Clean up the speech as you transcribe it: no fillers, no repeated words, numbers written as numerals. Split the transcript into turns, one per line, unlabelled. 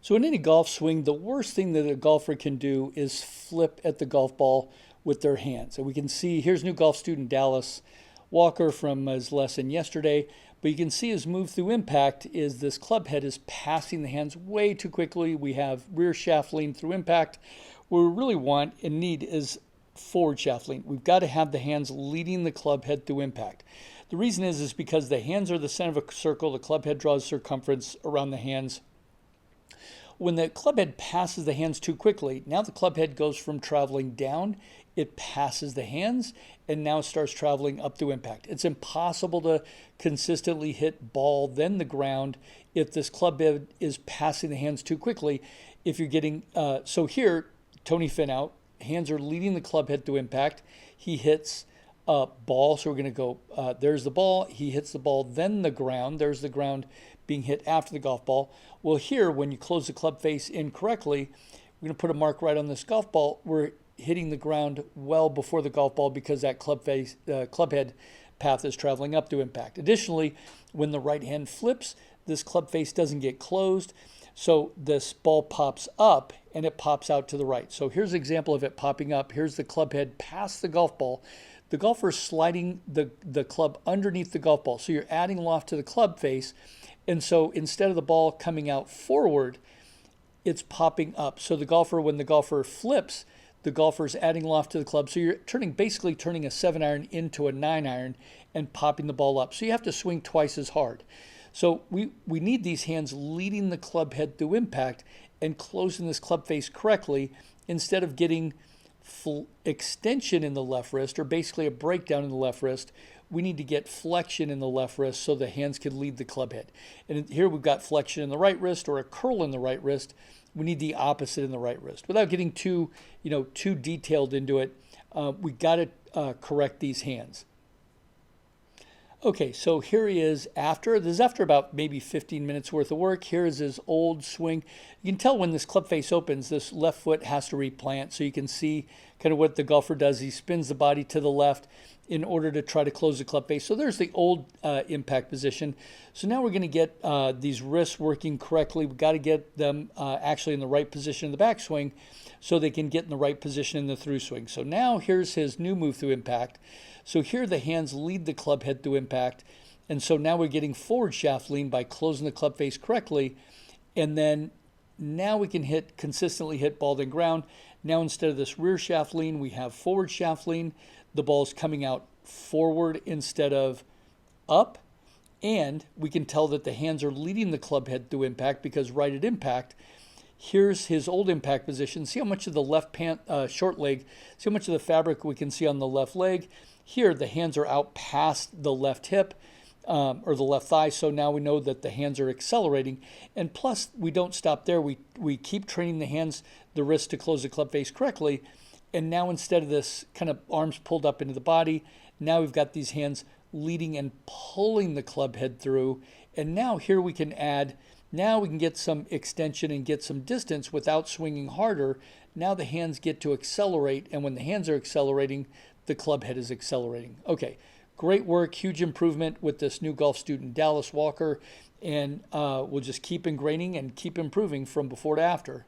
So in any golf swing, the worst thing that a golfer can do is flip at the golf ball with their hands. And we can see here's new golf student Dallas Walker from his lesson yesterday. But you can see his move through impact is this club head is passing the hands way too quickly. We have rear shaft lean through impact. What we really want and need is forward shaft lean. We've got to have the hands leading the club head through impact. The reason is because the hands are the center of a circle. The club head draws circumference around the hands. When the club head passes the hands too quickly, now the club head goes from traveling down, it passes the hands, and now starts traveling up through impact. It's impossible to consistently hit ball, then the ground, if this club head is passing the hands too quickly. If you're getting, so here, Tony Finau, hands are leading the club head through impact. He hits ball, so we're going to go, there's the ball, he hits the ball, then the ground, there's the ground being hit after the golf ball. Well, here, when you close the club face incorrectly, we're going to put a mark right on this golf ball. We're hitting the ground well before the golf ball because that club head path is traveling up to impact. Additionally, when the right hand flips, this club face doesn't get closed, so this ball pops up and it pops out to the right. So here's an example of it popping up. Here's the club head past the golf ball. The golfer is sliding the club underneath the golf ball. So you're adding loft to the club face. And so instead of the ball coming out forward, it's popping up. So when the golfer flips, the golfer is adding loft to the club. So you're basically turning a 7-iron into a 9-iron and popping the ball up. So you have to swing twice as hard. So we need these hands leading the club head through impact and closing this club face correctly instead of getting full extension in the left wrist or basically a breakdown in the left wrist. We need to get flexion in the left wrist so the hands can lead the club head. And here we've got flexion in the right wrist or a curl in the right wrist. We need the opposite in the right wrist. Without getting too detailed into it, we got to correct these hands. Okay, so here he is after about maybe 15 minutes worth of work. Here is his old swing. You can tell when this club face opens, this left foot has to replant. So you can see kind of what the golfer does. He spins the body to the left in order to try to close the club face. So there's the old impact position. So now we're going to get these wrists working correctly. We've got to get them actually in the right position in the backswing so they can get in the right position in the through swing. So now here's his new move through impact. So here the hands lead the club head through impact. And so now we're getting forward shaft lean by closing the club face correctly. And then now we can consistently hit ball then ground. Now instead of this rear shaft lean, we have forward shaft lean. The ball's coming out forward instead of up. And we can tell that the hands are leading the club head through impact because right at impact, here's his old impact position. See how much of the left short leg, see how much of the fabric we can see on the left leg. Here, the hands are out past the left hip or the left thigh, so now we know that the hands are accelerating. And plus, we don't stop there. We keep training the hands, the wrist to close the club face correctly. And now instead of this kind of arms pulled up into the body, now we've got these hands leading and pulling the club head through. And now here we can add, now we can get some extension and get some distance without swinging harder. Now the hands get to accelerate, and when the hands are accelerating, the club head is accelerating. Okay, great work, huge improvement with this new golf student, Dallas Walker, and we'll just keep ingraining and keep improving from before to after.